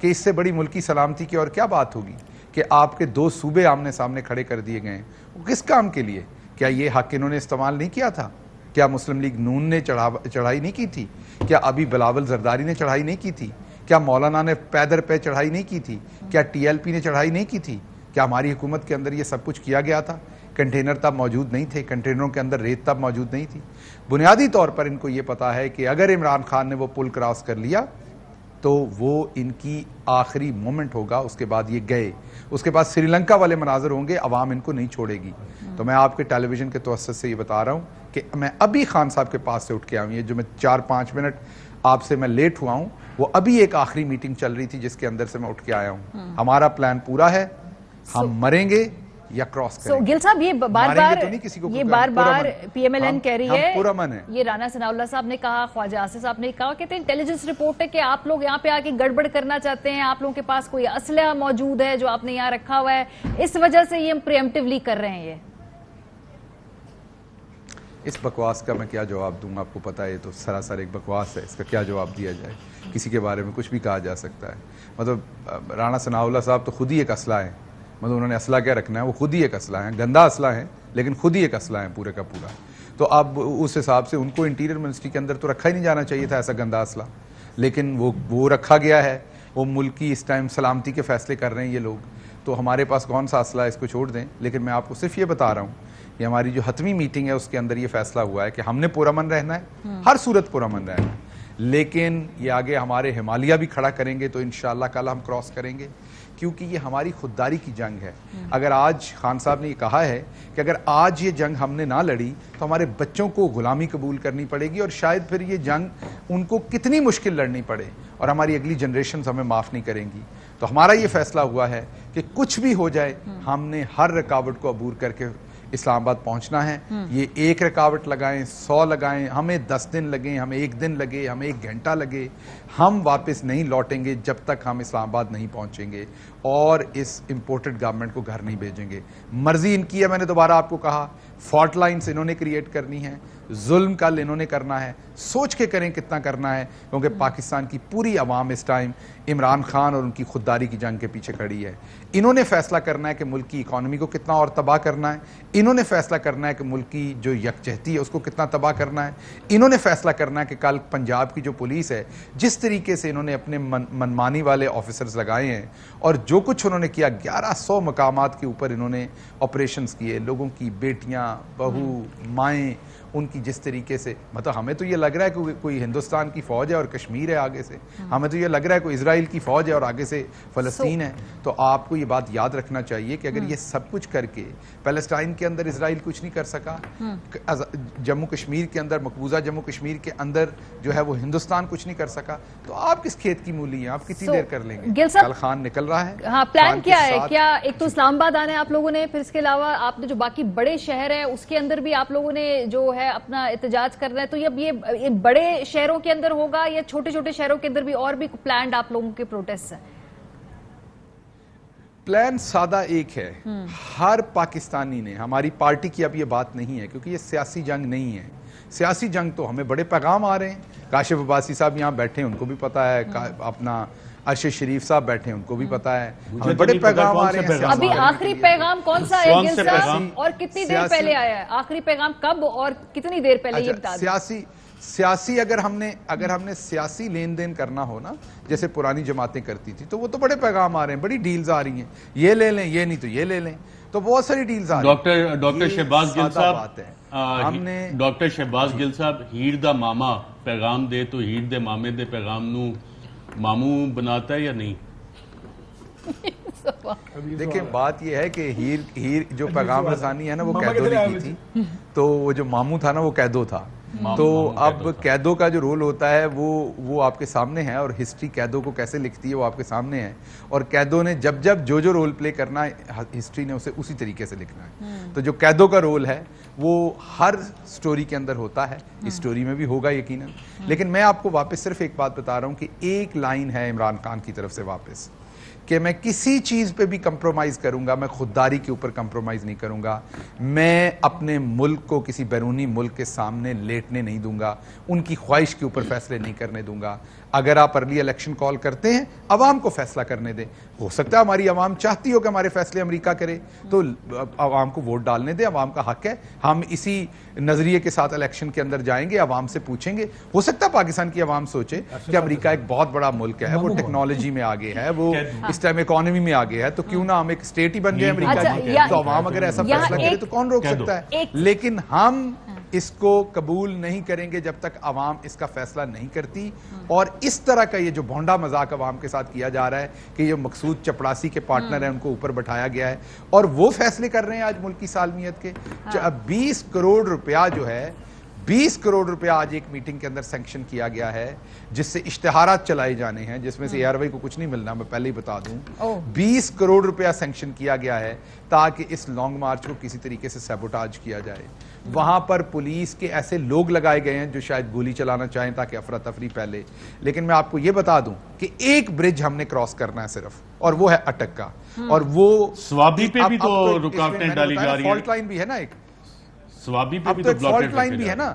کہ اس سے بڑی ملکی سلامتی کی اور کیا بات ہوگی کہ آپ کے 2 صوبے آمنے سامنے کھڑے کر دیے گئے ہیں. وہ کس کام کے لیے؟ کیا یہ حق انہوں نے استعمال نہیں کیا تھا؟ کیا مسلم لیگ نون نے چڑھائی نہیں کی تھی؟ کیا ابھی بلاول زرداری نے چڑھائی نہیں کی تھی؟ کیا مولانا نے پیدر پہ چڑھائی نہیں کی تھی؟ کیا ٹی ایل پی نے چڑھائی نہیں کی تھی؟ کیا ہماری حکومت کے اندر یہ سب کچھ کیا گیا تھا؟ کنٹینر تب موجود نہیں تھے، کنٹینروں کے اندر ریت تب موجود نہیں تھی. بنیادی طور پر ان کو یہ پتا ہے کہ اگر عمران خان نے وہ پل کراس کر لیا تو وہ ان کی آخری مومنٹ ہوگا. اس کے بعد یہ گئے، اس کے بعد سری لنکا والے مناظر ہوں گے، عوام ان کو نہیں چھوڑے گی. تو میں آپ کے ٹیلی ویژن کے توسط سے یہ بتا رہا ہوں کہ میں ابھی خان صاحب کے پاس سے اٹھ کے آؤں. یہ جو میں 4-5 منٹ آپ سے میں لیٹ ہوا ہوں، وہ ابھی ایک آخری میٹنگ چل رہی تھی جس کے اندر سے میں اٹھ کے آیا ہوں. ہمارا پلان پورا ہے، ہم مریں گے یا کراس کریں گے. گل صاحب یہ بار بار پی ایم ایل این کہہ رہی ہے، یہ رانا ثناء اللہ صاحب نے کہا، خواجہ آصف صاحب نے کہا، کہتے ہیں انٹیلیجنس رپورٹ ہے کہ آپ لوگ یہاں پہ آ کے گڑبڑ کرنا چاہتے ہیں، آپ لوگوں کے پاس کوئی اسلحہ موجود ہے جو آپ نے یہاں رکھا ہوا ہے، اس وجہ سے یہ ہم پریمپٹیولی کر رہے ہیں. یہ اس بکواس کا میں کیا جواب دوں گا؟ آپ کو پتہ ہے یہ تو سراسر ایک بکواس ہے، اس کا کیا جواب دیا جائے؟ کسی کے بارے میں کچھ بھی کہا جا سکتا ہے. مطلب رانا ثناء اللہ صاحب تو خود ہی ایک اسلحہ ہے. مطلب انہوں نے اسلحہ کیا رکھنا ہے؟ وہ خود ہی ایک اسلحہ ہے، گندا اسلحہ ہے لیکن خود ہی ایک اسلحہ ہے پورے کا پورا. تو اب اس حساب سے ان کو انٹیریئر منسٹری کے اندر تو رکھا ہی نہیں جانا چاہیے تھا ایسا گندا اسلحہ، لیکن وہ رکھا گیا ہے. وہ ملک کی اس ٹائم سلامتی کے فیصلے کر رہے ہیں یہ لوگ. تو ہمارے پاس کون سا اسلحہ ہے اس کو چھوڑ دیں. لیکن میں آپ کو صرف یہ بتا رہا ہوں، یہ ہماری جو حتمی میٹنگ ہے اس کے اندر یہ فیصلہ ہوا ہے کہ ہم نے پرامن رہنا ہے، ہر صورت پرامن رہنا ہے. لیکن یہ آگے ہمارے ہمالیہ بھی کھڑا کریں گے تو انشاءاللہ کل ہم کراس کریں گے، کیونکہ یہ ہماری خودداری کی جنگ ہے. اگر آج خان صاحب نے یہ کہا ہے کہ اگر آج یہ جنگ ہم نے نہ لڑی تو ہمارے بچوں کو غلامی قبول کرنی پڑے گی، اور شاید پھر یہ جنگ ان کو کتنی مشکل لڑنی پڑے اور ہماری اگلی جنریشنز ہمیں معاف نہیں کریں گی. تو ہمارا یہ فیصلہ ہوا ہے کہ کچھ بھی ہو جائے ہم نے ہر رکاوٹ کو عبور کر کے اسلام آباد پہنچنا ہے. یہ 1 رکاوٹ لگائیں، 100 لگائیں، ہمیں 10 دن لگیں، ہمیں 1 دن لگے، ہمیں 1 گھنٹہ لگے، ہم واپس نہیں لوٹیں گے جب تک ہم اسلام آباد نہیں پہنچیں گے اور اس امپورٹڈ گورنمنٹ کو گھر نہیں بھیجیں گے. مرضی ان کی ہے، میں نے دوبارہ آپ کو کہا، فالٹ لائنز انہوں نے کریٹ کرنی ہے، ظلم کل انہوں نے کرنا ہے. سوچ کے کریں کتنا کرنا ہے، کیونکہ پاکستان کی پوری عوام اس ٹائم عمران خان اور ان کی خودداری کی جنگ کے پیچھے کھڑی ہے. انہوں نے فیصلہ کرنا ہے کہ ملک کی اکانومی کو کتنا اور تباہ کرنا ہے. انہوں نے فیصلہ کرنا ہے کہ ملک کی جو یکجہتی ہے اس کو کتنا تباہ کرنا ہے. انہوں نے فیصلہ کرنا ہے کہ کل پنجاب کی جو پولیس ہے، جس طریقے سے انہوں نے اپنے منمانی والے آفیسرز لگائے ہیں اور جو کچھ انہوں نے کیا، 1100 مقامات کے اوپر انہوں نے آپریشنز کیے، لوگوں کی بیٹیاں، بہو، مائیں، ان کی جس طریقے سے، مطلب ہمیں تو یہ لگ رہا ہے کہ کوئی ہندوستان کی فوج ہے اور کشمیر ہے آگے سے، ہمیں تو یہ لگ رہا ہے کوئی اسرائیل کی فوج ہے اور آگے سے فلسطین ہے. تو آپ کو یہ بات یاد رکھنا چاہیے کہ اگر یہ سب کچھ کر کے پیلسٹائن کے اندر اسرائیل کچھ نہیں کر سکا، جموں کشمیر کے اندر، مقبوضہ جموں کشمیر کے اندر جو ہے وہ ہندوستان کچھ نہیں کر سکا، تو آپ کس کھیت کی مولی ہیں؟ آپ کتنی دیر کر لیں گے؟ کل خان نکل رہا ہے. ہاں، پلان کیا ہے؟ کیا ایک تو اسلام آباد آنا ہے آپ لوگوں نے، پھر اس کے علاوہ آپ نے جو باقی بڑے شہر ہیں اس کے اندر بھی آپ لوگوں نے جو ہے اپنا احتجاج کرنا ہے، تو یہ بڑے شہروں کے اندر ہوگا یا چھوٹے چھوٹے شہروں کے اندر بھی اور بھی پلانڈ آپ لوگوں کے پروٹیسٹ ہیں؟ پلان سادہ ایک ہے. ہر پاکستانی نے، ہماری پارٹی کی اب یہ بات نہیں ہے کیونکہ یہ سیاسی جنگ نہیں ہے. سیاسی جنگ تو ہمیں بڑے پیغام آ رہے ہیں. کاشف عباسی صاحب یہاں بیٹھے ہیں، ان کو بھی پتا ہے، اپنا ارشد شریف صاحب بیٹھے ہیں، ان کو بھی پتا ہے، ہمیں بڑے پیغام آ رہے ہیں. ابھی آخری پیغام کون سا ہے گل صاحب، اور کتنی دیر پہلے آیا ہے؟ آخری پیغام کب اور کتنی دیر پہلے یہ بتا دیں. سیاسی اگر ہم نے سیاسی لین دین کرنا ہو نا، جیسے پرانی جماعتیں کرتی تھی، تو وہ تو بڑے پیغام آ رہے ہیں، بڑی ڈیلز آ رہی ہیں، یہ لے لیں، یہ نہیں تو یہ لے لیں، تو بہت ساری ڈیلز آ رہی ہیں. ڈاکٹر شہباز گل صاحب، ڈاکٹر شہباز گل صاحب، ہیر دا ماما پیغام دے تو ہیر دے مامے دے پیغام نو ماموں بناتا ہے یا نہیں؟ دیکھیں بات یہ ہے کہ ہیر جو پیغام رسانی ہے نا، وہ قیدو نے کی تھی، تو وہ جو ماموں تھا نا وہ قیدو تھا. تو اب قیدو کا جو رول ہوتا ہے وہ آپ کے سامنے ہے، اور ہسٹری قیدو کو کیسے لکھتی ہے وہ آپ کے سامنے ہے، اور قیدو نے جب جو رول پلے کرنا ہے ہسٹری نے اسے اسی طریقے سے لکھنا ہے. تو جو قیدو کا رول ہے وہ ہر سٹوری کے اندر ہوتا ہے، اس سٹوری میں بھی ہوگا یقیناً. لیکن میں آپ کو واپس صرف ایک بات بتا رہا ہوں کہ ایک لائن ہے عمران خان کی طرف سے واپس کہ میں کسی چیز پہ بھی کمپرومائز کروں گا، میں خودداری کے اوپر کمپرومائز نہیں کروں گا، میں اپنے ملک کو کسی بیرونی ملک کے سامنے لیٹنے نہیں دوں گا، ان کی خواہش کے اوپر فیصلے نہیں کرنے دوں گا۔ اگر آپ ارلی الیکشن کال کرتے ہیں، عوام کو فیصلہ کرنے دیں۔ ہو سکتا ہے ہماری عوام چاہتی ہو کہ ہمارے فیصلے امریکہ کرے، تو عوام کو ووٹ ڈالنے دیں، عوام کا حق ہے۔ ہم اسی نظریے کے ساتھ الیکشن کے اندر جائیں گے، عوام سے پوچھیں گے۔ ہو سکتا ہے پاکستان کی عوام سوچے کہ امریکہ ایک بہت بڑا ملک ہے، وہ ٹیکنالوجی میں آگے ہے، وہ اس ٹائم اکانومی میں آگے ہے، تو کیوں نہ ہم ایک اسٹیٹ ہی بن جائے امریکہ کی؟ تو عوام اگر ایسا فیصلہ کرے تو کون روک سکتا ہے؟ لیکن ہم اس کو قبول نہیں کریں گے جب تک عوام اس کا فیصلہ نہیں کرتی۔ اور اس طرح کا یہ جو بھونڈا مذاق عوام کے ساتھ کیا جا رہا ہے کہ یہ مقصود چپڑاسی کے پارٹنر ہیں، ان کو اوپر بٹھایا گیا ہے اور وہ فیصلے کر رہے ہیں آج ملک کی سالمیت کے۔ 20 کروڑ روپیہ جو ہے، 20 کروڑ روپیہ آج ایک میٹنگ کے اندر سینکشن کیا گیا ہے، جس سے اشتہارات چلائے جانے ہیں، جس میں سے ایئر وے کو کچھ نہیں ملنا، میں پہلے ہی بتا دوں۔ 20 کروڑ روپیہ سینکشن کیا گیا ہے تاکہ اس لانگ مارچ کو کسی طریقے سے سیبوٹاج کیا جائے۔ وہاں پر پولیس کے ایسے لوگ لگائے گئے ہیں جو شاید گولی چلانا چاہیں تاکہ افراتفری پھیلے۔ لیکن میں آپ کو یہ بتا دوں کہ ایک برج ہم نے کراس کرنا ہے صرف، اور وہ ہے اٹک کا، اور وہ سوابی پہ بھی تو رکاوٹیں ڈالی جا رہی ہیں، فالٹ لائن بھی ہے نا، ایک سوابی پہ اب بھی تو تو ایک فالٹ بلاکیڈ لائن بھی ہے نا۔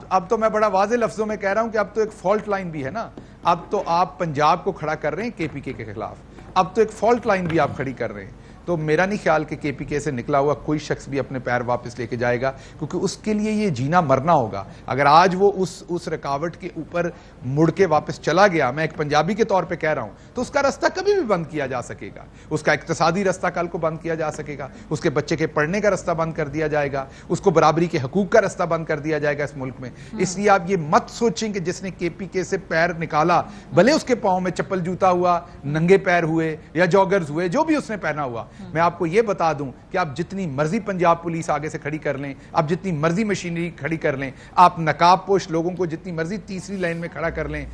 اب تو میں بڑا واضح لفظوں میں کہہ رہا ہوں کہ اب تو ایک فالٹ لائن بھی ہے نا۔ اب تو آپ پنجاب کو کھڑا کر رہے ہیں کے پی کے خلاف، اب تو ایک فالٹ لائن بھی آپ کھڑی کر رہے ہیں۔ تو میرا نہیں خیال کہ کے پی کے سے نکلا ہوا کوئی شخص بھی اپنے پیر واپس لے کے جائے گا، کیونکہ اس کے لیے یہ جینا مرنا ہوگا۔ اگر آج وہ اس رکاوٹ کے اوپر مڑ کے واپس چلا گیا، میں ایک پنجابی کے طور پہ کہہ رہا ہوں، تو اس کا رستہ کبھی بھی بند کیا جا سکے گا، اس کا اقتصادی رستہ کل کو بند کیا جا سکے گا، اس کے بچے کے پڑھنے کا رستہ بند کر دیا جائے گا، اس کو برابری کے حقوق کا رستہ بند کر دیا جائے گا اس ملک میں۔ اس لیے آپ یہ مت سوچیں کہ جس نے کے پی کے سے پیر نکالا، بھلے اس کے پاؤں میں چپل جوتا ہوا، ننگے پیر ہوئے یا جاگرز ہوئے، جو بھی اس نے پہنا ہوا، میں آپ کو یہ بتا دوں کہ آپ جتنی مرضی پنجاب پولیس آگے سے کھڑی کر لیں، آپ جتنی مرضی مشینری کھڑی کر لیں، آپ نقاب پوش لوگوں کو جتنی مرضی تیسری لائن میں کھڑا کر لیں،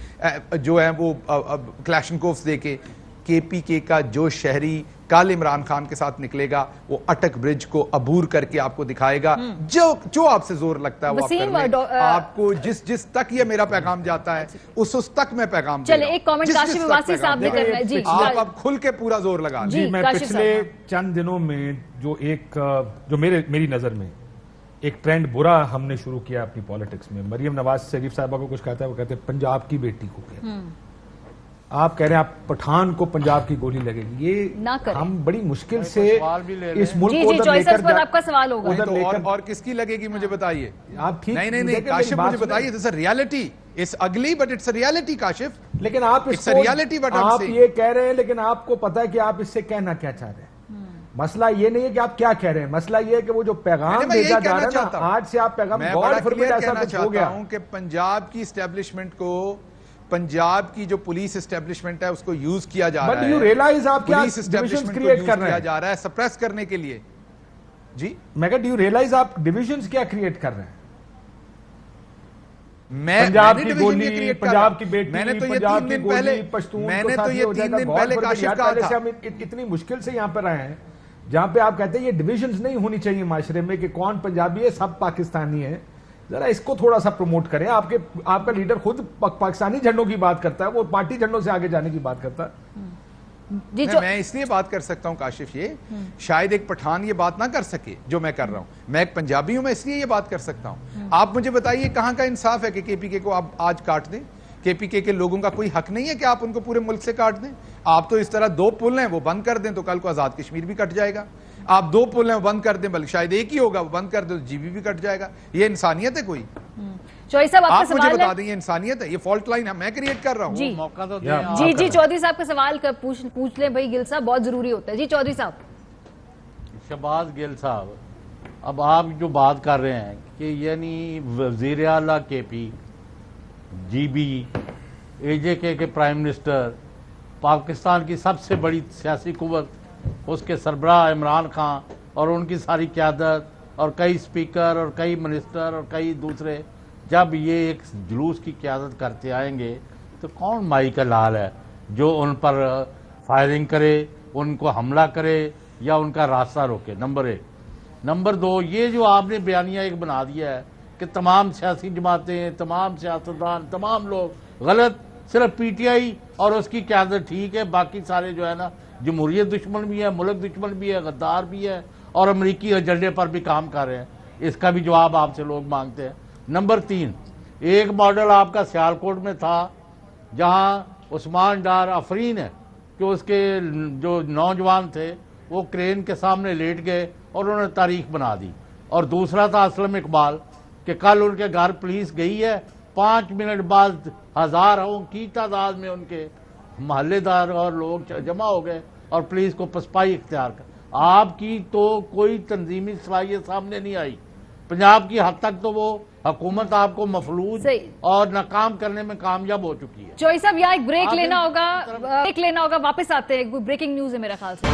جو ہے وہ کلاشنکوفز دے کے پی کے کا جو شہری کال عمران خان کے ساتھ نکلے گا، وہ اٹک برج کو عبور کر کے آپ کو دکھائے گا۔ جو آپ سے زور لگتا ہے وہ آپ کر لیں۔ آپ کو جس تک یہ میرا پیغام جاتا ہے اس تک میں پیغام دے رہا ہوں۔ چلے ایک کامنٹ کاشف عباسی صاحب نے کرنا ہے، جی آپ اب کھل کے پورا زور لگا لیں۔ جی میں پچھلے چند دنوں میں جو میری نظر میں ایک ٹرینڈ برا ہم نے شروع کیا اپنی پالیٹکس میں، مریم نواز شریف صاحبہ کو کچھ کہتا ہے، وہ کہتے ہیں پنجاب کی بیٹی کو کہتے ہیں، آپ کہہ رہے ہیں آپ پٹھان کو پنجاب کی گولی لگے گی، یہ ہم بڑی مشکل سے اس ملک کو ادھر لے کر آپ کا سوال ہوگا اور کس کی لگے گی مجھے بتائیے؟ آپ ٹھیک نہیں کاشف مجھے بتائیے، it's a reality, it's ugly but it's a reality Kashif. لیکن آپ یہ کہہ رہے ہیں، لیکن آپ کو پتا ہے کہ آپ اس سے کہنا کیا چاہ رہے ہیں۔ مسئلہ یہ نہیں ہے کہ آپ کیا کہہ رہے ہیں، مسئلہ یہ ہے کہ وہ جو پیغام بھیجا جا رہا ہے نا، آج سے آپ پیغام بڑا کلیئر کہنا چاہتا ہوں کہ پنجاب کی اسٹیبلشمنٹ کو، پنجاب کی جو پولیس اسٹیبلشمنٹ ہے اس کو یوز کیا جا رہا ہے، پولیس اسٹیبلشمنٹ کو یوز کیا جا رہا ہے سپریس کرنے کے لیے۔ جی میں کہا ڈیو ریلائز آپ ڈیویژنز کیا کریٹ کر رہے ہیں؟ پنجاب کی گولی، پنجاب کی بیٹی، پنجاب کی گولی، پشتون میں نے تو یہ 3 دن پہلے کاشف کہا تھا۔ ہم اتنی مشکل سے یہاں پر آئے ہیں جہاں پہ آپ کہتے ہیں یہ ڈیویژنز نہیں ہونی چاہیے معاشرے میں کہ کون پنجابی ہے سب پاکستانی ہے، ذرا اس کو تھوڑا سا پروموٹ کریں۔ آپ کا لیڈر خود پاکستانی جھنڈوں کی بات کرتا ہے، وہ پارٹی جھنڈوں سے آگے جانے کی بات کرتا ہے۔ میں اس لیے بات کر سکتا ہوں کاشف، یہ شاید ایک پٹھان یہ بات نہ کر سکے جو میں کر رہا ہوں، میں ایک پنجابی ہوں، میں اس لیے یہ بات کر سکتا ہوں۔ آپ مجھے بتائیے کہاں کا انصاف ہے کہ کے پی کے کو آپ آج کاٹ دیں؟ کے پی کے لوگوں کا کوئی حق نہیں ہے کہ آپ ان کو پورے ملک سے کاٹ دیں؟ آپ تو اس طرح 2 پل ہیں وہ بند کر دیں تو کل کو آزاد کشمیر بھی کٹ جائے گا، آپ 2 پل ہیں وہ بند کر دیں بلکہ شاید ایک ہی ہوگا، وہ بند کر دیں تو جی بی بھی کٹ جائے گا۔ یہ انسانیت ہے کوئی؟ آپ مجھے بتا دیں یہ انسانیت ہے؟ یہ فالٹ لائن ہے میں کریٹ کر رہا ہوں۔ جی چودھری صاحب کا سوال پوچھ لیں بھائی، گل صاحب بہت ضروری ہوتا ہے۔ جی چودھری صاحب۔ شہباز گل صاحب، اب آپ جو بات کر رہے ہیں کہ یعنی وزیر اعلیٰ کے پی، جی بی، اے جے کے پرائم منسٹر، پاکستان کی سب سے بڑی سیاسی قوت، اس کے سربراہ عمران خان اور ان کی ساری قیادت اور کئی اسپیکر اور کئی منسٹر اور کئی دوسرے، جب یہ ایک جلوس کی قیادت کرتے آئیں گے تو کون مائی کا لال ہے جو ان پر فائرنگ کرے، ان کو حملہ کرے یا ان کا راستہ روکے؟ نمبر 1۔ نمبر 2، یہ جو آپ نے بیانیہ ایک بنا دیا ہے کہ تمام سیاسی جماعتیں، تمام سیاستدان، تمام لوگ غلط، صرف پی ٹی آئی اور اس کی قیادت ٹھیک ہے، باقی سارے جو ہے نا جمہوریت دشمن بھی ہے, ملک دشمن بھی ہے, غدار بھی ہے, اور امریکی ایجنڈے پر بھی کام کر رہے ہیں. اس کا بھی جواب آپ سے لوگ مانگتے ہیں. نمبر 3, ایک ماڈل آپ کا سیالکوٹ میں تھا جہاں عثمان ڈار آفرین ہے کہ اس کے جو نوجوان تھے وہ کرین کے سامنے لیٹ گئے اور انہوں نے تاریخ بنا دی. اور دوسرا تھا اسلم اقبال کہ کل ان کے گھر پولیس گئی ہے, 5 منٹ بعد ہزاروں کی تعداد میں ان کے محلے دار اور لوگ جمع ہو گئے اور پولیس کو پسپائی اختیار کر. آپ کی تو کوئی تنظیمی صلاحیت سامنے نہیں آئی. پنجاب کی حد تک تو وہ حکومت آپ کو مفلوج اور ناکام کرنے میں کامیاب ہو چکی ہے. چوئی صاحب یہاں ایک بریک لینا ہوگا, واپس آتے ہیں. کوئی بریکنگ نیوز ہے میرا خیال سے.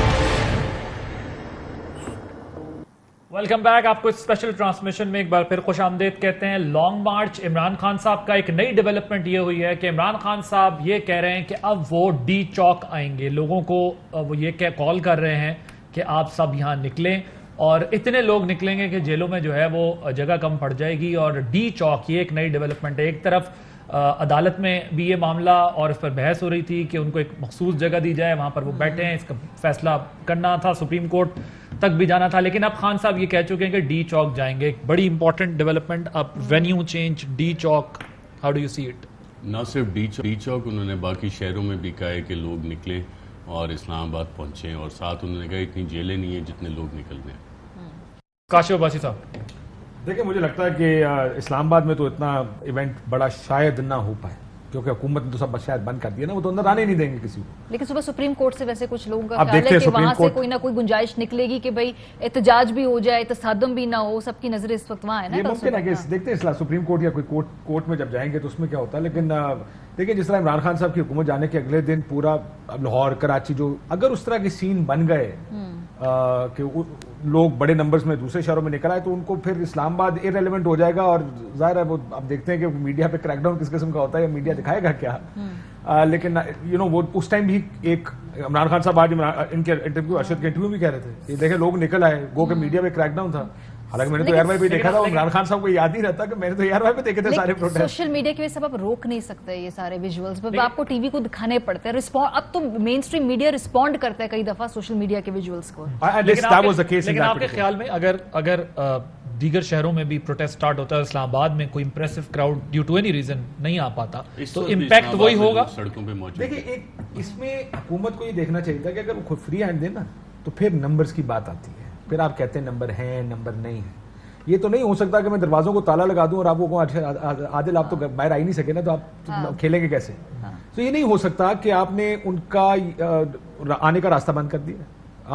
Welcome back. آپ کو اس اسپیشل ٹرانسمیشن میں ایک بار پھر خوش آمدید کہتے ہیں. لانگ مارچ عمران خان صاحب کا ایک نئی ڈیولپمنٹ یہ ہوئی ہے کہ عمران خان صاحب یہ کہہ رہے ہیں کہ اب وہ ڈی چوک آئیں گے. لوگوں کو وہ یہ کال کر رہے ہیں کہ آپ سب یہاں نکلیں, اور اتنے لوگ نکلیں گے کہ جیلوں میں جو ہے وہ جگہ کم پڑ جائے گی. اور ڈی چوک یہ ایک نئی ڈیولپمنٹ ہے. ایک طرف عدالت میں بھی یہ معاملہ اور اس پر بحث ہو رہی تھی کہ ان کو ایک مخصوص جگہ دی جائے, وہاں پر وہ بیٹھے ہیں, اس کا فیصلہ کرنا تھا, سپریم کورٹ تک بھی جانا تھا. لیکن اب خان صاحب یہ کہہ چکے ہیں کہ ڈی چوک جائیں گے. ایک بڑی امپورٹنٹ ڈیولپمنٹ. اب venue change, D Chowk, how do you see it? نہ صرف ڈی چوک, انہوں نے باقی شہروں میں بھی کہا ہے کہ لوگ نکلیں اور اسلام آباد پہنچیں, اور ساتھ انہوں نے کہا اتنی جیلیں نہیں ہیں جتنے لوگ نکل رہے ہیں. کاشف عباسی صاحب دیکھیں, مجھے لگتا ہے کہ اسلام آباد میں تو اتنا ایونٹ بڑا شاید نہ ہو پائے, کیونکہ حکومت نے تو سب شاید بند کر دیا نا, وہ تو اندر آنے نہیں دیں گے کسی کو. لیکن صبح سپریم کورٹ سے ویسے کچھ لوگوں کا خیال ہے کہ وہاں سے کوئی نہ کوئی گنجائش نکلے گی کہ بھائی احتجاج بھی ہو جائے, تصادم بھی نہ ہو. سب کی نظر اس وقت وہاں ہے نا. یہ ممکن ہے کہ دیکھتے ہیں سپریم کورٹ یا کوئی کورٹ میں جب جائیں گے تو اس میں کیا ہوتا ہے. لیکن دیکھیں, جس طرح عمران خان صاحب کی حکومت جانے کے اگلے دن پورا لاہور, کراچی, جو اگر اس طرح کے سین بن گئے کہ لوگ بڑے نمبرز میں دوسرے شہروں میں نکل آئے, تو ان کو پھر اسلام آباد ارریلیونٹ ہو جائے گا. اور ظاہر ہے وہ اب دیکھتے ہیں کہ میڈیا پہ کریک ڈاؤن کس قسم کا ہوتا ہے, یا میڈیا دکھائے گا کیا. لیکن وہ اس ٹائم بھی ایک عمران خان صاحب آج ان کے انٹرویو, ارشد کے انٹرویو بھی کہہ رہے تھے کہ دیکھیں لوگ نکل آئے, گو کہ میڈیا پہ کریک ڈاؤن تھا. حالانکہ میں نے تو ایئر وائی پہ دیکھا تھا, عمران خان صاحب کو یاد نہیں رہتا کہ میں نے تو ایئر وائی پہ دیکھے تھے سارے پروٹیسٹ. سوشل میڈیا کی وجہ سے آپ روک نہیں سکتے یہ سارے ویژولز, آپ کو ٹی وی کو دکھانے پڑتے ہیں. اب تو مین اسٹریم میڈیا رسپونڈ کرتا ہے کئی دفعہ سوشل میڈیا کے ویژولز کو. لیکن آپ کے خیال میں اگر دیگر شہروں میں بھی پروٹیسٹ سٹارٹ ہوتا ہے, اسلام آباد میں کوئی impressive crowd due to any reason نہیں آ پاتا, تو امپیکٹ وہی ہوگا سڑکوں پہ موجود. دیکھیں, اس میں حکومت کو یہ دیکھنا چاہیے تھا کہ اگر وہ خود فری ہینڈ دے نا تو پھر نمبرز کی بات آتی ہے. پھر آپ کہتے ہیں نمبر ہیں, نمبر نہیں ہے. یہ تو نہیں ہو سکتا کہ میں دروازوں کو تالا لگا دوں اور آپ کو عادل آپ تو باہر آ ہی نہیں سکے نا, تو آپ کھیلیں گے کیسے؟ تو یہ نہیں ہو سکتا کہ آپ نے ان کا آنے کا راستہ بند کر دیا.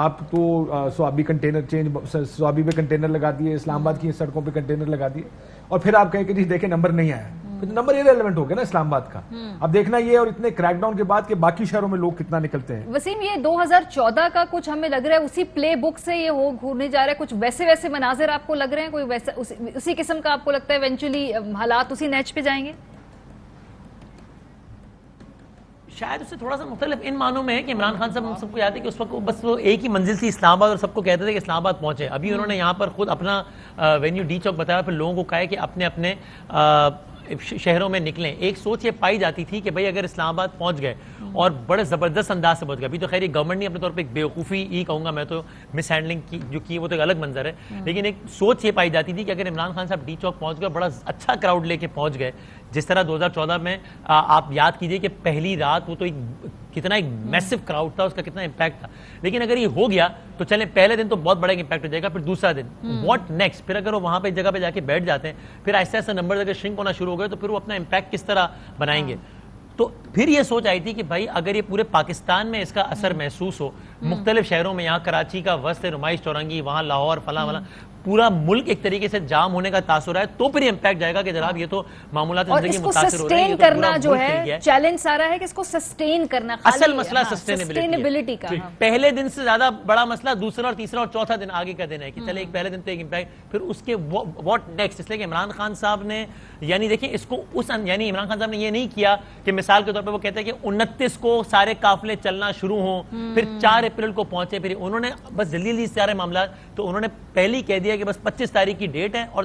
آپ تو سوابی پہ کنٹینر لگا دیے, اسلام آباد کی سڑکوں پہ کنٹینر لگا دیے, اور پھر آپ کہیں کہ جی دیکھیں نمبر نہیں آیا. نمبر ریلیونٹ ہو گیا نا اسلام آباد کا. اب دیکھنا یہ, اور اتنے کریک ڈاؤن کے بعد کہ باقی شہروں میں لوگ کتنا نکلتے ہیں. وسیم, یہ 2014 کا کچھ ہمیں لگ رہا ہے اسی پلے بک سے یہ ہونے جا رہا ہے, کچھ ویسے مناظر آپ کو لگ رہے ہیں, کوئی ویسا اسی قسم کا آپ کو لگتا ہے ایونچولی حالات اسی نیچ پہ جائیں گے؟ شاید اس سے تھوڑا سا مختلف ان معنوں میں ہے کہ عمران خان صاحب ہم سب کو یاد ہے کہ اس وقت بس وہ ایک ہی منزل تھی اسلام آباد, اور سب کو کہتے تھے کہ اسلام آباد پہنچے. ابھی انہوں نے یہاں پر خود اپنا وینیو ڈی چوک بتایا, پھر لوگوں کو کہا ہے کہ اپنے اپنے شہروں میں نکلیں. ایک سوچ یہ پائی جاتی تھی کہ بھئی اگر اسلام آباد پہنچ گئے اور بڑے زبردست انداز سے پہنچ گئے, ابھی تو خیر یہ گورنمنٹ نے اپنے طور پہ ایک بیوقوفی ہی کہوں گا میں تو, مس ہینڈلنگ کی جو کی وہ تو ایک الگ منظر ہے, لیکن ایک سوچ یہ پائی جاتی تھی کہ اگر عمران خان صاحب ڈی چوک پہنچ گئے, بڑا اچھا کراؤڈ لے کے پہنچ گئے, جس طرح 2014 میں آپ یاد کیجئے کہ پہلی رات وہ تو کتنا ایک میسو کراؤڈ تھا, اس کا کتنا امپیکٹ تھا. لیکن اگر یہ ہو گیا تو چلیں پہلے دن تو بہت بڑا امپیکٹ ہو جائے گا, پھر دوسرا دن واٹ نیکسٹ. پھر اگر وہ وہاں پہ جگہ پہ جا کے بیٹھ جاتے ہیں, پھر آہستہ آہستہ نمبر اگر شرنک ہونا شروع ہو گئے, تو پھر وہ اپنا امپیکٹ کس طرح بنائیں گے. تو پھر یہ سوچ آئی تھی کہ بھائی اگر یہ پورے پاکستان میں اس کا اثر محسوس ہو, مختلف شہروں میں, یہاں کراچی کا وسط نمائش چورنگی, وہاں لاہور, فلاں پورا ملک ایک طریقے سے جام ہونے کا تاثر ہے, تو پھر امپیکٹ جائے گا کہ جناب یہ تو معمولات زندگی متاثر ہو رہے ہیں. اور اس کو سسٹین کرنا جو ہے چیلنج سارا ہے کہ اس کو سسٹین کرنا, اصل مسئلہ سسٹینیبلٹی کا. پہلے دن سے زیادہ بڑا مسئلہ دوسرا اور تیسرا اور چوتھا دن آگے کا دن ہے کہ چلے ایک پہلے دن تو ایک امپیکٹ, پھر اس کے واٹ نیکسٹ. اس لیے کہ عمران خان صاحب نے یعنی دیکھیں اس کو یعنی عمران خان صاحب نے یہ نہیں کیا کہ مثال کے طور پہ وہ کہتے ہیں کہ 29 کو سارے قافلے چلنا شروع ہوں, پھر 4 اپریل کو پہنچے, پھر انہوں نے بس جلدی جلدی سارے معاملات, تو انہوں نے پہلے کہہ دیا کہ بس 25 تاریخ کی ڈیٹ ہے اور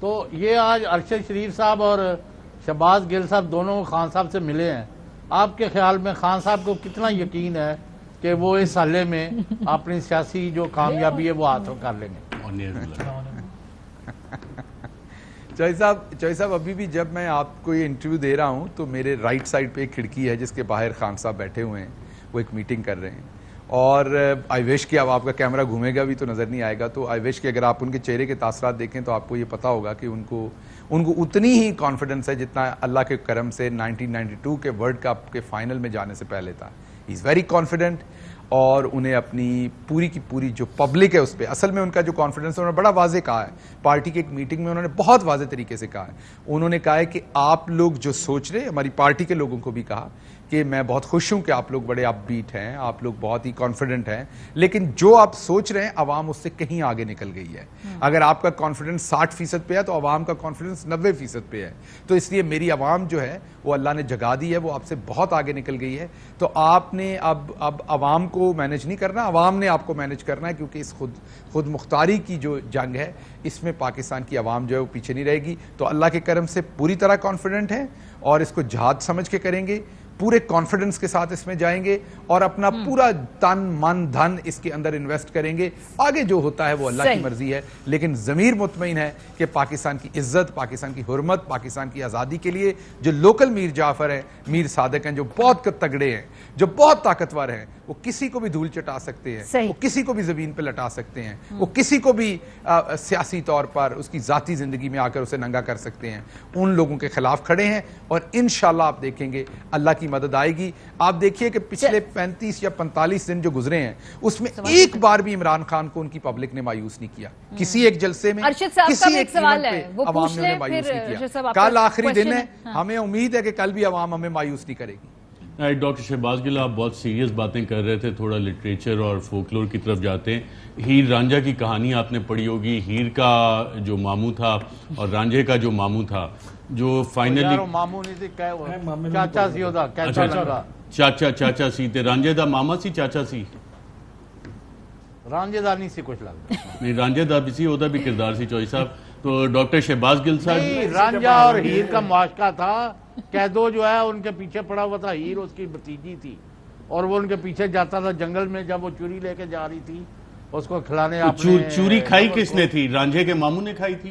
تو یہ آج ارشد شریف صاحب اور شہباز گل صاحب دونوں خان صاحب سے ملے ہیں. آپ کے خیال میں خان صاحب کو کتنا یقین ہے کہ وہ اس حلے میں اپنی سیاسی جو کامیابی ہے وہ حاصل کر لیں گے؟ چوئی صاحب ابھی بھی جب میں آپ کو یہ انٹرویو دے رہا ہوں تو میرے رائٹ سائڈ پہ ایک کھڑکی ہے جس کے باہر خان صاحب بیٹھے ہوئے ہیں, وہ ایک میٹنگ کر رہے ہیں, اور آئی وش کہ اب آپ کا کیمرہ گھومے گا بھی تو نظر نہیں آئے گا, تو آئی وش کہ اگر آپ ان کے چہرے کے تاثرات دیکھیں تو آپ کو یہ پتا ہوگا کہ ان کو اتنی ہی کانفیڈنس ہے جتنا اللہ کے کرم سے 1992 کے ورلڈ کپ کے فائنل میں جانے سے پہلے تھا. ہی از ویری کانفیڈنٹ, اور انہیں اپنی پوری کی پوری جو پبلک ہے اس پہ, اصل میں ان کا جو کانفیڈنس ہے انہوں نے بڑا واضح کہا ہے پارٹی کی ایک میٹنگ میں, انہوں نے بہت واضح طریقے سے کہا ہے. انہوں نے کہا ہے کہ آپ لوگ جو سوچ رہے, ہماری پارٹی کے لوگوں کو بھی کہا کہ میں بہت خوش ہوں کہ آپ لوگ بڑے اپ بیٹ ہیں, آپ لوگ بہت ہی کانفیڈنٹ ہیں, لیکن جو آپ سوچ رہے ہیں عوام اس سے کہیں آگے نکل گئی ہے. اگر آپ کا کانفیڈنس 60% پہ ہے تو عوام کا کانفیڈنس 90% پہ ہے, تو اس لیے میری عوام جو ہے وہ اللہ نے جگا دی ہے, وہ آپ سے بہت آگے نکل گئی ہے. تو آپ نے اب عوام کو مینج نہیں کرنا, عوام نے آپ کو مینج کرنا ہے, کیونکہ اس خود مختاری کی جو جنگ ہے اس میں پاکستان کی عوام جو ہے وہ پیچھے نہیں رہے گی. تو اللہ کے کرم سے پوری طرح کانفیڈنٹ ہیں اور اس کو جہاد سمجھ کے کریں گے, پورے کانفیڈنس کے ساتھ اس میں جائیں گے اور اپنا پورا تن من دھن اس کے اندر انویسٹ کریں گے. آگے جو ہوتا ہے وہ اللہ کی مرضی ہے, لیکن ضمیر مطمئن ہے کہ پاکستان کی عزت, پاکستان کی حرمت, پاکستان کی آزادی کے لیے جو لوکل میر جعفر ہیں, میر صادق ہیں, جو بہت تگڑے ہیں, جو بہت طاقتور ہیں, وہ کسی کو بھی دھول چٹا سکتے ہیں, وہ کسی کو بھی زمین پہ لٹا سکتے ہیں, وہ کسی کو بھی سیاسی طور پر اس کی ذاتی زندگی میں آ کر اسے ننگا کر سکتے ہیں. ان لوگوں کے خلاف کھڑے ہیں اور انشاءاللہ آپ دیکھیں گے اللہ کی مدد آئے گی. آپ دیکھیے کہ پچھلے 35 یا 45 دن جو گزرے ہیں اس میں ایک بار بھی عمران خان کو ان کی پبلک نے مایوس نہیں کیا, کسی ایک جلسے میں, کسی ایک ایونٹ پہ عوام نے انہیں مایوس نہیں کیا. کل آخری دن ہے, ہمیں امید ہے کہ کل بھی عوام ہمیں مایوس نہیں کرے گی. ڈاکٹر شہباز گل, آپ بہت سیریس باتیں کر رہے تھے, تھوڑا لٹریچر اور فولکلور کی طرف جاتے ہیں. ہیر رانجھا کی کہانی آپ نے پڑھی ہوگی, ہیر کا جو ماموں تھا اور رانجھے کا جو ماموں تھا, جو فائنلی ماموں نہیں تھی, چاچا سی ہوتا, چاچا سی تے, رانجھے دا ماما سی چاچا سی, رانجھے دا نہیں سی کچھ لگتا, نہیں رانجھے دا بھی سی, وہ دا بھی کردار سی. چوئی صاحب, تو ڈاکٹر شہباز گل صاحب, رانجھا اور ہیر کا معاشقہ تھا. قیدو جو ہے ان کے پیچھے پڑا ہوا تھا, ہیر اس کی بھتیجی تھی اور وہ ان کے پیچھے جاتا تھا جنگل میں, جب وہ چوری لے کے جا رہی تھی اس کو کھلانے. چوری کھائی کس نے تھی؟ رانجھے کے ماموں نے کھائی تھی.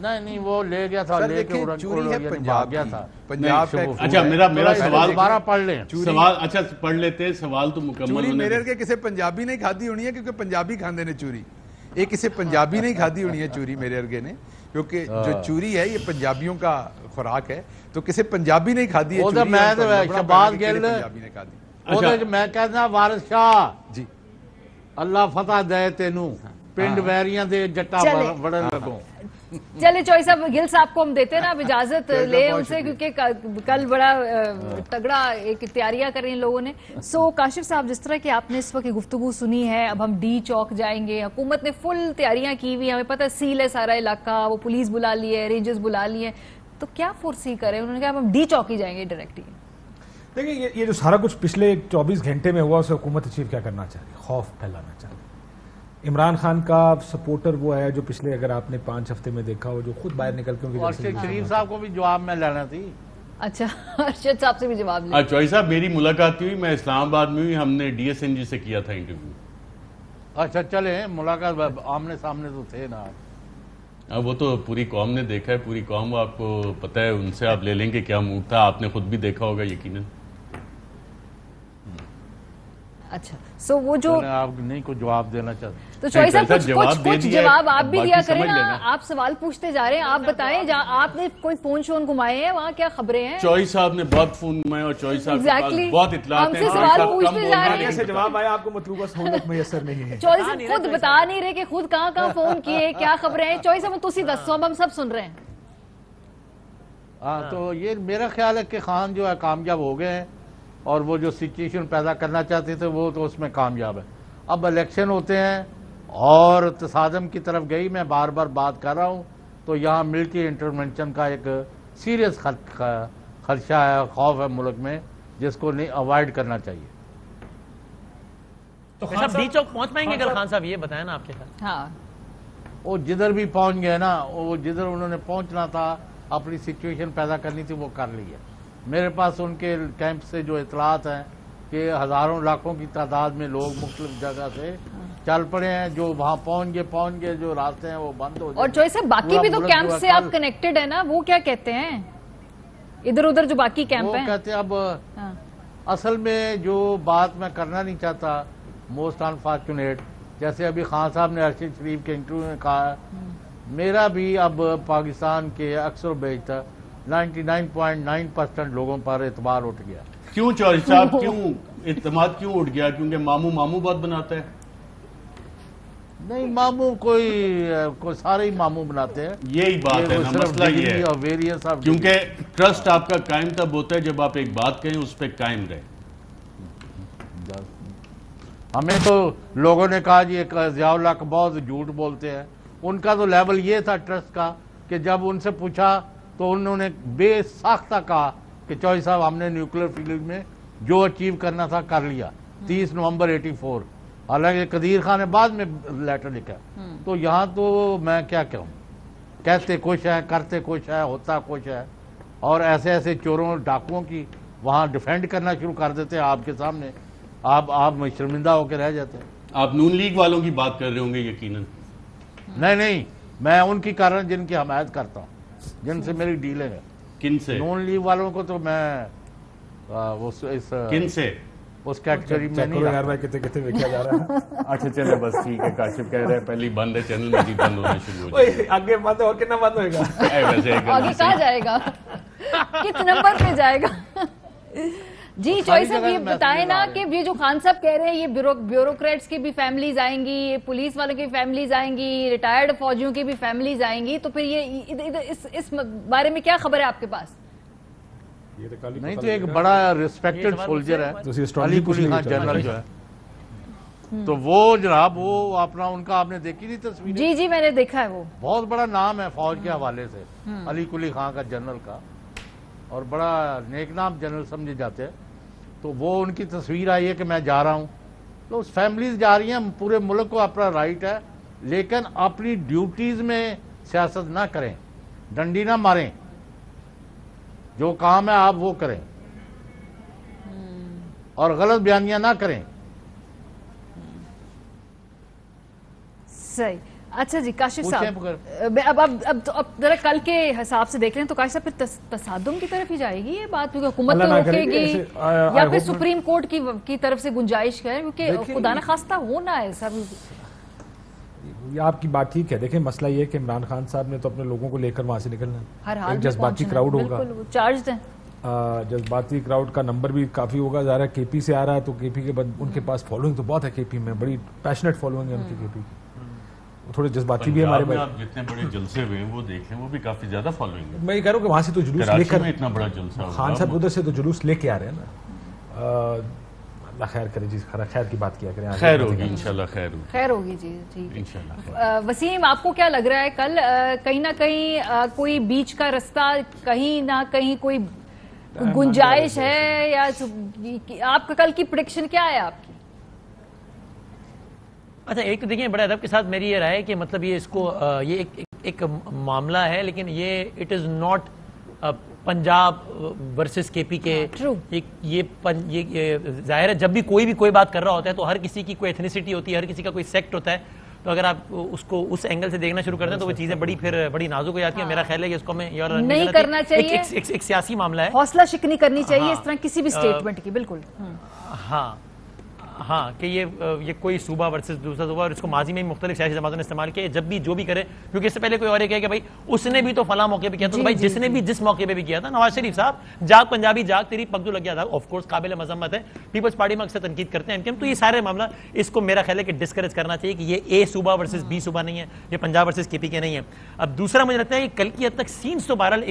نہیں وہ لے گیا تھا, لے کے چوری ہے پنجاب گیا تھا. اچھا میرا سوال دوبارہ پڑھ لیں, سوال اچھا پڑھ لیتے, سوال تو مکمل چوری میرے کے کسی پنجابی نہیں کھادی ہونی ہے, کیونکہ پنجابی کھاندے نے چوری, ایک کسی پنجابی نہیں کھادی ہونی ہے چوری میرے ارگے نے, کیونکہ جو چوری ہے یہ پنجابیوں کا خوراک ہے, تو کسی پنجابی نہیں کھادی ہے چوری. میں شہباز گل میں کہنا وارث شاہ جی اللہ فتح دے تینوں, پنڈ ویریاں دے جٹا بڑن لگوں. چلے چوئی صاحب, گل صاحب کو ہم دیتے نا اجازت لے ان سے, کیونکہ کل بڑا تگڑا ایک تیاریاں کر رہی ہیں لوگوں نے. سو کاشف صاحب, جس طرح کہ آپ نے اس وقت گفتگو سنی ہے, اب ہم ڈی چوک جائیں گے, حکومت نے فل تیاریاں کی ہوئی, ہمیں پتہ سیل ہے سارا علاقہ, وہ پولیس بلا لی ہے, رینجرز بلا لی ہے, تو کیا فورسی کریں؟ انہوں نے کہا ہم ڈی چوک ہی جائیں گے ڈائریکٹلی. دیکھیں یہ جو سارا کچھ پچھلے 24 گھنٹے میں ہوا, اسے حکومت چیف کیا کرنا چاہ رہی ہے؟ خوف پھیلانا چاہ رہی ہے. عمران خان کا سپورٹر وہ ہے جو پچھلے, اگر آپ نے 5 ہفتے میں دیکھا ہو, جو خود باہر نکل کے ارشد شریف صاحب کو بھی جواب میں لینا تھی. اچھا, ارشد صاحب سے بھی جواب لیا. چوئی صاحب, میری ملاقات ہوئی, میں اسلام آباد میں ہوئی, ہم نے ڈی ایس این جی سے کیا تھا انٹرویو. اچھا چلیں, ملاقات آمنے سامنے تو تھے نا. وہ تو پوری قوم نے دیکھا ہے, پوری قوم, آپ کو پتہ ہے, ان سے آپ لے لیں کہ کیا موڈ تھا, آپ نے خود بھی دیکھا ہوگا یقیناً. اچھا, سو وہ جو آپ نہیں کو جواب دینا چاہتے تو چوئی صاحب کچھ جواب آپ بھی دیا کریں نا, آپ سوال پوچھتے جا رہے ہیں, آپ بتائیں, آپ نے کوئی فون شون گھمائے ہیں وہاں, کیا خبریں ہیں؟ چوئی صاحب نے بہت فون گھمائے اور چوئی صاحب کے پاس بہت اطلاعات ہیں. ہم سے سوال پوچھتے جا رہے ہیں, ایسے جواب آیا آپ کو مطلوبہ سہولت میسر نہیں ہے. چوئی صاحب خود بتا نہیں رہے کہ خود کہاں کہاں فون کیے, کیا خبریں ہیں. چوئی صاحب تسی دسو, ہم سب سن رہے ہیں. ہاں, تو یہ میرا خیال ہے کہ خان جو ہے کامیاب ہو گئے ہیں, اور وہ جو سچویشن پیدا کرنا چاہتے تھے وہ تو اس میں کامیاب ہے. اب الیکشن ہوتے ہیں اور تصادم کی طرف گئی, میں بار بار بات کر رہا ہوں, تو یہاں ملٹری انٹرونشن کا ایک سیریس خدشہ ہے, خوف ہے ملک میں, جس کو نہیں اوائڈ کرنا چاہیے. تو ڈی چوک پہنچ پائیں گے اگر خان صاحب, یہ بتائیں نا آپ کے ساتھ. ہاں وہ جدھر بھی پہنچ گئے نا, وہ جدھر انہوں نے پہنچنا تھا اپنی سچویشن پیدا کرنی تھی وہ کر لی ہے. میرے پاس ان کے کیمپ سے جو اطلاعات ہیں کہ ہزاروں لاکھوں کی تعداد میں لوگ مختلف جگہ سے چل پڑے ہیں, جو وہاں پہنچ گئے, جو راستے ہیں وہ بند ہو جائے. اور چوائس باقی بھی تو کیمپ سے آپ کنیکٹڈ ہیں نا, وہ کیا کہتے ہیں ادھر ادھر جو باقی کیمپ ہیں؟ وہ کہتے ہیں اب اصل میں جو بات میں کرنا نہیں چاہتا, موسٹ انفارچونیٹ, جیسے ابھی خان صاحب نے ارشد شریف کے انٹرویو میں کہا, میرا بھی اب پاکستان کے اکثر و بیشتر 99.9% لوگوں پر اعتبار اٹھ گیا. کیوں چوہدری صاحب, کیوں اعتماد کیوں اٹھ گیا؟ کیونکہ ماموں بہت بناتا ہے؟ نہیں, ماموں کوئی سارے ہی ماموں بناتے ہیں. یہی بات ہے نا, مسئلہ یہ ہے کیونکہ ٹرسٹ آپ کا قائم تب ہوتا ہے جب آپ ایک بات کہیں اس پہ قائم رہے. ہمیں تو لوگوں نے کہا جی ایک ضیاء اللہ کا بہت جھوٹ بولتے ہیں. ان کا تو لیول یہ تھا ٹرسٹ کا کہ جب ان سے پوچھا تو انہوں نے بے ساختہ کہا کہ چوہدری صاحب ہم نے نیوکلیر فیلڈ میں جو اچیو کرنا تھا کر لیا 30 نومبر 84. حالانکہ قدیر خان نے بعد میں لیٹر لکھا. تو یہاں تو میں کیا کہوں, کہتے کچھ ہے, کرتے کچھ ہے, ہوتا کچھ ہے, اور ایسے چوروں ڈاکوؤں کی وہاں ڈیفینڈ کرنا شروع کر دیتے ہیں آپ کے سامنے. آپ شرمندہ ہو کے رہ جاتے ہیں. آپ نون لیگ والوں کی بات کر رہے ہوں گے یقیناً. نہیں, میں ان کی کر رہا ہوں جن کی حمایت کرتا ہوں, جن سے میری ڈیلنگ ہے. کن سے؟ نون لیگ والوں کو تو میں کن سے اس کیٹیگری میں نہیں یار بھائی کتے ویکھیا جا رہا ہے. اچھا چلے بس ٹھیک ہے, کاشف کہہ رہے ہیں پہلی بند ہے چینل میں بند ہونا شروع ہو جائے. آگے بند اور کتنا بند ہوئے گا؟ ویسے آگے کہاں جائے گا, کس نمبر پہ جائے گا؟ جی چوہدری صاحب یہ بتائیں نا کہ یہ جو خان صاحب کہہ رہے ہیں یہ بیوروکریٹس کی بھی فیملیز آئیں گی, یہ پولیس والوں کی فیملیز آئیں گی, ریٹائرڈ فوجیوں کی بھی فیملیز آئیں گی, تو پھر یہ اس بارے میں کیا خبر ہے آپ کے پاس؟ نہیں تو ایک بڑا ریسپیکٹڈ سولجر ہے علی قلی خان جنرل جو ہے, تو وہ جناب وہ اپنا ان کا آپ نے دیکھی تھی تصویر؟ جی میں نے دیکھا ہے. وہ بہت بڑا نام ہے فوج کے حوالے سے علی قلی خان کا جنرل کا, اور بڑا نیک نام جنرل سمجھے جاتے ہیں. تو وہ ان کی تصویر آئی ہے کہ میں جا رہا ہوں, تو فیملیز جا رہی ہیں, پورے ملک کو اپنا رائٹ ہے, لیکن اپنی ڈیوٹیز میں سیاست نہ کریں, ڈنڈی نہ ماریں, جو کام ہے آپ وہ کریں اور غلط بیانیاں نہ کریں. صحیح. اچھا جی کاشف صاحب, اب ذرا کل کے حساب سے دیکھ لیں تو کاشف صاحب پھر تصادم کی طرف ہی جائے گی یہ بات, کیونکہ حکومت تو روکے گی یا پھر سپریم کورٹ کی طرف سے گنجائش ہے, کیونکہ خدا نہ خواستہ ہونا ہے سب. یہ آپ کی بات ٹھیک ہے. دیکھیں مسئلہ یہ ہے کہ عمران خان صاحب نے تو اپنے لوگوں کو لے کر وہاں سے نکلنا ہے, ایک جذباتی کراؤڈ ہوگا, جذباتی کراؤڈ کا نمبر بھی کافی ہوگا. ظاہر ہے کے پی سے آ رہا ہے تو کے پی کے بعد ان کے پاس فالوئنگ تو بہت ہے, کے پی میں بڑی پیشنیٹ فالوئنگ ہے ان کی کے پی, تھوڑے جذباتی بھی ہے ہمارے بھائی. آپ جتنے بڑے جلسے ہوئے ہیں وہ دیکھ لیں, وہ بھی کافی زیادہ فالوئنگ ہے. میں یہ کہہ رہا ہوں کہ وہاں سے تو جلوس لے کر اتنا بڑا جلسہ خان صاحب ادھر سے تو جلوس لے کے آ رہے ہیں نا. اللہ خیر کرے جی, خیر کی بات کیا کریں, خیر ہوگی انشاءاللہ, خیر ہوگی جی. انشاءاللہ. وسیم آپ کو کیا لگ رہا ہے کل کہیں نہ کہیں کوئی بیچ کا رستہ, کہیں نہ کہیں کوئی گنجائش ہے, یا آپ کا کل کی پریڈکشن کیا ہے آپ کی؟ اچھا ایک تو دیکھیں بڑے ادب کے ساتھ میری یہ رائے ہے کہ مطلب یہ اس کو یہ ایک معاملہ ہے, لیکن یہ it is not Punjab versus K P کے. یہ ظاہر ہے جب بھی کوئی بات کر رہا ہوتا ہے تو ہر کسی کی کوئی ایتھنیسٹی ہوتی ہے, ہر کسی کا کوئی سیکٹ ہوتا ہے, تو اگر آپ اس کو اس اینگل سے دیکھنا شروع کرتے ہیں تو وہ چیزیں بڑی نازک ہو جاتی ہیں. میرا خیال ہے کہ اس کو ہمیں نہیں کرنا چاہیے, ایک سیاسی معاملہ ہے, حوصلہ شکنی کرنی چاہیے اس طرح کسی بھی سٹیٹمنٹ کی. بالکل ہاں کہ یہ کوئی صوبہ ورسز دوسرا صوبہ, اور اس کو ماضی میں مختلف سیاسی جماعتوں نے استعمال کیا, جب بھی جو بھی کرے, کیونکہ اس سے پہلے کوئی اور یہ کہے کہ بھائی اس نے بھی تو فلاں موقع پہ کیا تھا, تو بھائی جس نے بھی جس موقع پہ بھی کیا تھا, نواز شریف صاحب جاگ پنجابی جاگ تیری پگ جو لگ گیا تھا, آف کورس قابل مذمت ہے, پیپلز پارٹی میں اکثر تنقید کرتے ہیں, تو یہ سارے معاملہ اس کو میرا خیال ہے کہ ڈسکریج کرنا چاہیے کہ یہ اے صوبہ ورسز بی صوبہ نہیں ہے, یہ پنجاب ورسز کے پی کے نہیں ہے. اب دوسرا مجھے لگتا ہے کہ کل کی حد تک سینس تو بہرحال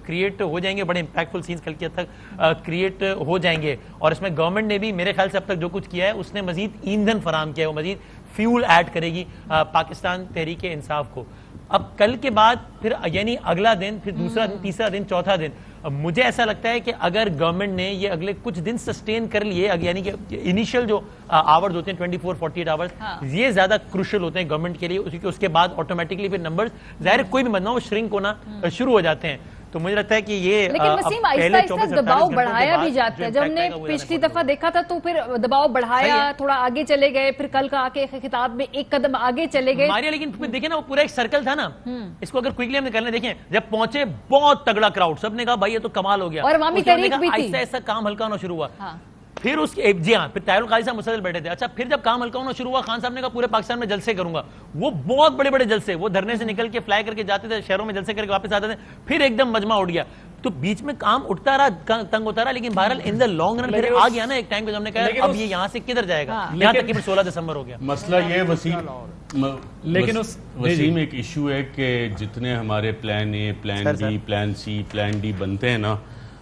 کریٹ ہو جائیں گے, بڑے امپیکٹفل سینس کل کی حد تک کریٹ ہو جائیں گے, اور اس میں گورنمنٹ نے بھی میرے خیال سے اب تک جو کچھ کیا ہے اس نے مزید ایندھن فراہم کیا ہے, وہ مزید فیول ایڈ کرے گی پاکستان تحریک انصاف کو. اب کل کے بعد پھر یعنی اگلا دن, پھر دوسرا دن, تیسرا دن, چوتھا دن, مجھے ایسا لگتا ہے کہ اگر گورنمنٹ نے یہ اگلے کچھ دن سسٹین کر لیے, یعنی کہ انیشیل جو آورز ہوتے ہیں 24-48 آورز, یہ زیادہ کروشل ہوتے ہیں گورنمنٹ کے لیے, کیونکہ اس کے بعد آٹومیٹکلی پھر نمبرز ظاہر کوئی بھی مطلب وہ شرنک ہونا شروع ہو جاتے ہیں. تو مجھے لگتا ہے کہ یہ لیکن وسیم آہستہ آہستہ دباؤ بڑھایا بھی جاتا ہے. جب ہم نے پچھلی دفعہ دیکھا تھا تو پھر دباؤ بڑھایا, تھوڑا آگے چلے گئے, پھر کل کا آ کے خطاب میں ایک قدم آگے چلے گئے. لیکن دیکھیں نا وہ پورا ایک سرکل تھا نا, اس کو اگر کوئکلی ہم نے کرنے دیکھیں, جب پہنچے بہت تگڑا کراؤڈ, سب نے کہا بھائی یہ تو کمال ہو گیا, اور عوامی تحریک بھی تھی, ایسا ایسا کام ہلکا ہونا شروع ہوا. پھر اس کے جی ہاں پھر طاہر القاضی صاحب مسلسل بیٹھے تھے. اچھا پھر جب کام ہلکا ہونا شروع ہوا, خان صاحب نے کہا پورے پاکستان میں جلسے کروں گا. وہ بہت بڑے بڑے جلسے, وہ دھرنے سے نکل کے فلائی کر کے جاتے تھے شہروں میں, جلسے کر کے واپس آتے تھے, پھر ایک دم مجمع اٹھ گیا. تو بیچ میں کام اٹھتا رہا, تنگ ہوتا رہا, لیکن بہرحال ان دا لانگ رن پھر آ گیا نا ایک ٹائم پہ, ہم نے کہا اب یہ یہاں سے کدھر جائے گا, یہاں تک کہ پھر 16 دسمبر ہو گیا. مسئلہ یہ وسیم ایک ایشو ہے کہ جتنے ہمارے plan a, plan be, plan C, plan D بنتے ہیں نا,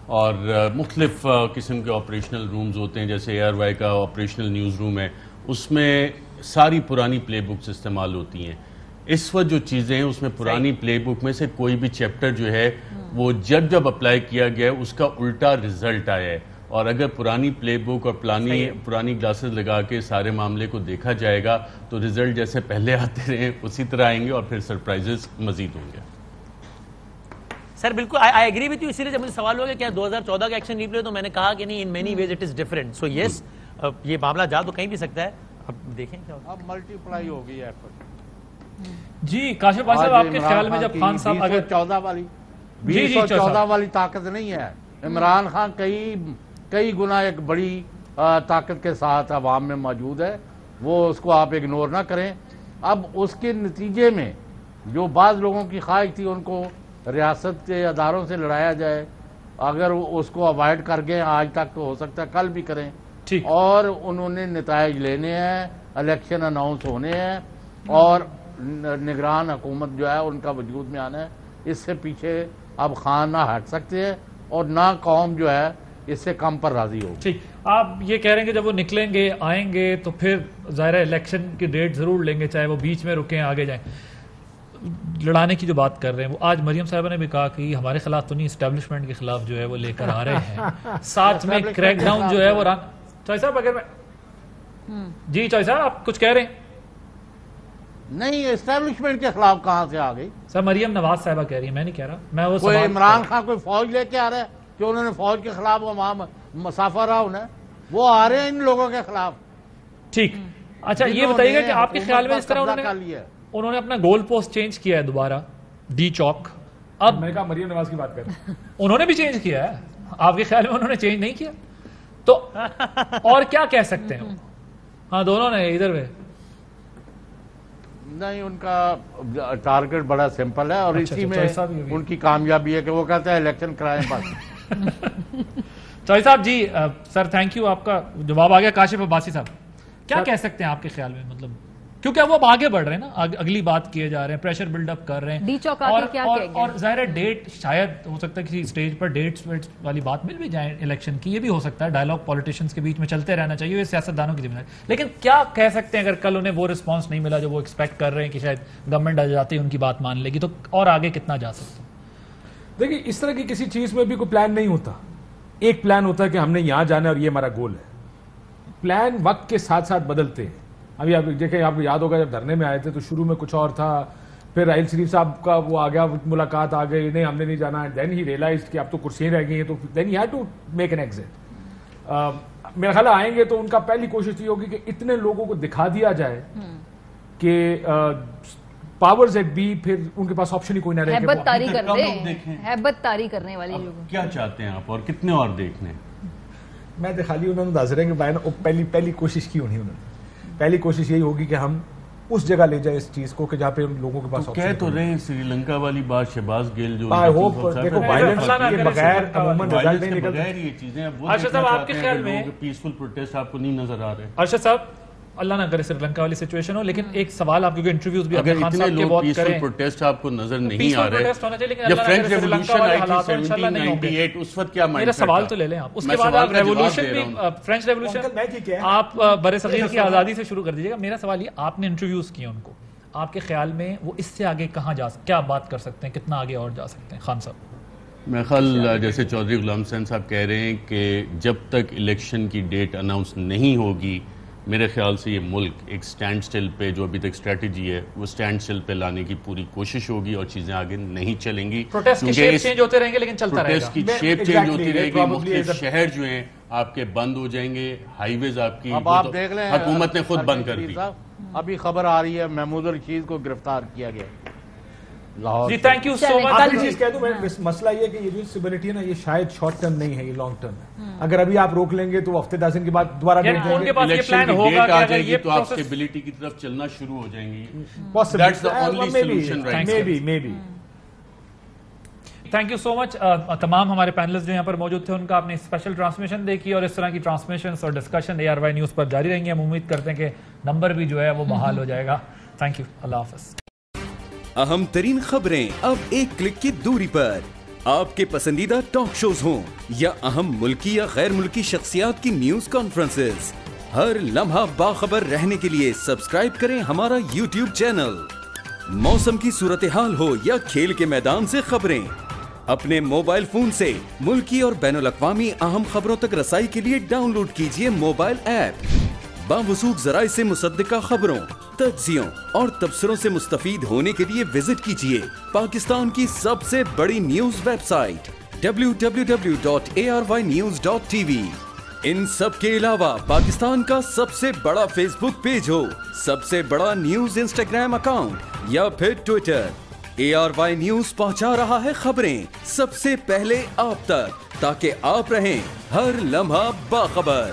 اور مختلف قسم کے آپریشنل رومز ہوتے ہیں, جیسے ایئر وائی کا آپریشنل نیوز روم ہے, اس میں ساری پرانی پلے بکس استعمال ہوتی ہیں. اس وقت جو چیزیں ہیں اس میں پرانی پلے بک میں سے کوئی بھی چیپٹر جو ہے وہ جب اپلائی کیا گیا ہے اس کا الٹا رزلٹ آیا ہے. اور اگر پرانی پلے بک اور پرانی گلاسز لگا کے سارے معاملے کو دیکھا جائے گا تو رزلٹ جیسے پہلے آتے رہے اسی طرح آئیں گے, اور پھر سرپرائزز مزید ہوں گے. سر بالکل آئی ایگری وتھ یو. اسی لیے جب مجھے سوال ہو گیا کیا 2014 کا ایکشن ریپلے, تو میں نے کہا کہ نہیں, in many ways it is different. So yes, یہ معاملہ جا تو کہیں بھی سکتا ہے, اب دیکھیں کیا ہوگا. اب ملٹی پلائی ہو گئی ہے. جی کاشف بھائی صاحب, آپ کے خیال میں جب خان صاحب اگر 2014 والی طاقت نہیں ہے, عمران خان کئی گنا ایک بڑی طاقت کے ساتھ عوام میں موجود ہے, وہ اس کو آپ اگنور نہ کریں. اب اس کے نتیجے میں جو بعض لوگوں کی خواہش تھی ان کو ریاست کے اداروں سے لڑایا جائے, اگر اس کو اوائڈ کر گئے آج تک تو ہو سکتا ہے کل بھی کریں. اور انہوں نے نتائج لینے ہیں, الیکشن اناؤنس ہونے ہیں, اور نگران حکومت جو ہے ان کا وجود میں آنا ہے. اس سے پیچھے اب خان نہ ہٹ سکتے ہیں اور نہ قوم جو ہے اس سے کم پر راضی ہوگی. ٹھیک, آپ یہ کہہ رہے ہیں کہ جب وہ نکلیں گے آئیں گے تو پھر ظاہر الیکشن کی ڈیٹ ضرور لیں گے, چاہے وہ بیچ میں رکیں آگے جائیں. لڑانے کی جو بات کر رہے ہیں وہ آج مریم صاحبہ نے بھی کہا کہ ہمارے خلاف تو نہیں, اسٹیبلشمنٹ کے خلاف جو ہے وہ لے کر آ رہے ہیں. ساتھ میں کریک ڈاؤن جو ہے وہ چوہے صاحب اگر میں جی چوہے صاحب آپ کچھ کہہ رہے ہیں؟ نہیں, اسٹیبلشمنٹ کے خلاف کہاں سے آ گئی؟ سر مریم نواز صاحبہ کہہ رہی ہیں, میں نہیں کہہ رہا. میں وہ کوئی عمران خان کوئی فوج لے کے آ رہا ہے کہ انہوں نے فوج کے خلاف مسافہ رہا ہونا ہے, وہ آ رہے ہیں ان لوگوں کے خلاف. ٹھیک, اچھا یہ بتائیے گا کہ آپ کے خیال میں اس طرح انہوں نے اپنا گول پوسٹ چینج کیا ہے دوبارہ, ڈی چوک. اب میں نے کہا مریم نواز کی بات کر رہے ہیں, انہوں نے بھی چینج کیا ہے, آپ کے خیال میں انہوں نے چینج نہیں کیا تو اور کیا کہہ سکتے ہیں؟ ہاں دونوں نے ادھر میں نہیں, ان کا ٹارگٹ بڑا سمپل ہے اور اسی میں ان کی کامیابی ہے کہ وہ کہتے ہیں الیکشن کرائیں بس. چوہے صاحب جی سر تھینک یو, آپ کا جواب آ گیا. کاشف عباسی صاحب کیا کہہ سکتے ہیں آپ کے خیال میں, مطلب کیونکہ اب وہ آگے بڑھ رہے ہیں نا, اگلی بات کیے جا رہے ہیں, پریشر بلڈ اپ کر رہے ہیں, اور ظاہر ہے ڈیٹ شاید ہو سکتا ہے کسی اسٹیج پر ڈیٹس والی بات مل بھی جائے الیکشن کی, یہ بھی ہو سکتا ہے. ڈائلاگ پولیٹیشینز کے بیچ میں چلتے رہنا چاہیے, یہ سیاستدانوں کی ذمہ داری. لیکن کیا کہہ سکتے ہیں اگر کل انہیں وہ رسپانس نہیں ملا جو وہ ایکسپیکٹ کر رہے ہیں کہ شاید گورنمنٹ آ جاتی ہے ان کی بات مان لے گی, تو اور آگے کتنا جا سکتا ہے؟ دیکھیے اس طرح کی کسی چیز میں بھی کوئی پلان نہیں ہوتا. ایک پلان ہوتا ہے کہ ہم نے یہاں جانا ہے اور یہ ہمارا گول ہے. پلان وقت کے ساتھ ساتھ بدلتے ہیں. ابھی آپ دیکھیں, آپ کو یاد ہوگا جب دھرنے میں آئے تھے تو شروع میں کچھ اور تھا, پھر راحیل شریف صاحب کا وہ آ گیا, ملاقات آ گئی, نہیں ہم نے نہیں جانا, دین ہی ریئلائزڈ کہ اب تو کرسیاں رہ گئی ہیں, تو then he had to make an exit. میرا خیال آئیں گے تو ان کا پہلی کوشش یہ ہوگی کہ اتنے لوگوں کو دکھا دیا جائے کہ پاورز ایٹ بی, پھر ان کے پاس آپشن ہی کوئی نہ رہے. ہیبت طاری کرنے والے لوگ کیا چاہتے ہیں آپ, اور کتنے اور دیکھنے؟ میں تو خالی انہوں نے دس رہے ہیں کہ پہلی کوشش کی ہونی, انہوں نے پہلی کوشش یہی ہوگی کہ ہم اس جگہ لے جائیں اس چیز کو کہ جہاں پہ لوگوں کے پاس کہہ تو رہے ہیں سری لنکا والی بات, شہباز گیل جو دیکھو وائلنس کے بغیر عموماً رزلٹ نہیں نکلتے. یہ چیزیں ارشد صاحب آپ کے خیال میں پیسفل پروٹیسٹ آپ کو نہیں نظر آ رہے؟ ارشد صاحب اللہ نہ کرے سری لنکا والی سچویشن ہو, لیکن ایک سوال آپ کیونکہ انٹرویوز بھی اگر اتنے لوگ پیسفل پروٹیسٹ آپ کو نظر نہیں آ رہے, جب فرینچ ریولوشن آئی تھی 1798 اس وقت کیا مائنڈ میرا سوال تو لے لیں آپ, اس کے بعد آپ ریولوشن بھی, فرینچ ریولوشن آپ بر صغیر کی آزادی سے شروع کر دیجیے گا. میرا سوال یہ, آپ نے انٹرویوز کیے ان کو, آپ کے خیال میں وہ اس سے آگے کہاں جا سکتے, کیا بات کر سکتے ہیں, کتنا آگے اور جا سکتے ہیں؟ خان صاحب میرا خیال جیسے چودھری غلام حسین صاحب کہہ رہے ہیں کہ جب تک الیکشن کی ڈیٹ اناؤنس نہیں ہوگی میرے خیال سے یہ ملک ایک سٹینڈ سٹل پہ جو ابھی تک اسٹریٹجی ہے وہ سٹینڈ سٹل پہ لانے کی پوری کوشش ہوگی اور چیزیں آگے نہیں چلیں گی. پروٹیسٹ کی شیپ چینج ہوتے رہیں گے لیکن چلتا رہے گا. پروٹیسٹ کی شیپ چینج ہوتی رہے گی. مختلف شہر جو ہیں آپ کے بند ہو جائیں گے, ہائی ویز آپ کی حکومت نے خود بند کر دی. ابھی خبر آ رہی ہے محمود الرشید کو گرفتار کیا گیا لاہور. جی تھینک یو سو مچ. آخری چیز کہہ دوں میں, مسئلہ یہ ہے کہ یہ جو اسٹیبلٹی ہے نا یہ شاید شارٹ ٹرم نہیں ہے, یہ لانگ ٹرم ہے. اگر ابھی آپ روک لیں گے تو ہفتے 10 دن کے بعد دوبارہ ڈیٹ دیں گے. الیکشن کی ڈیٹ آ جائے گی تو آپ اسٹیبلٹی کی طرف چلنا شروع ہو جائیں گی. That's the only solution right now. Maybe. Thank you so much. تمام ہمارے پینلسٹ جو یہاں پر موجود تھے ان کا اپنی اسپیشل ٹرانسمیشن دیکھی اور اس طرح کی ٹرانسمیشنز اور ڈسکشن ARY نیوز پر جاری رہیں گے. ہم امید کرتے ہیں کہ نمبر بھی جو ہے وہ بحال ہو جائے گا. تھینک یو, اللہ حافظ. اہم ترین خبریں اب ایک کلک کی دوری پر. آپ کے پسندیدہ ٹاک شوز ہوں یا اہم ملکی یا غیر ملکی شخصیات کی نیوز کانفرنسز, ہر لمحہ باخبر رہنے کے لیے سبسکرائب کریں ہمارا YouTube چینل. موسم کی صورتحال ہو یا کھیل کے میدان سے خبریں, اپنے موبائل فون سے ملکی اور بین الاقوامی اہم خبروں تک رسائی کے لیے ڈاؤن لوڈ کیجیے موبائل ایپ. باوثوق ذرائع سے مصدقہ خبروں, تجزیوں اور تبصروں سے مستفید ہونے کے لیے وزٹ کیجیے پاکستان کی سب سے بڑی نیوز ویب سائٹ www.arYnews.tv. ان سب کے علاوہ پاکستان کا سب سے بڑا فیس بک پیج ہو, سب سے بڑا نیوز انسٹاگرام اکاؤنٹ یا پھر ٹویٹر, ARY نیوز پہنچا رہا ہے خبریں سب سے پہلے آپ تک تاکہ آپ رہیں ہر لمحہ باخبر.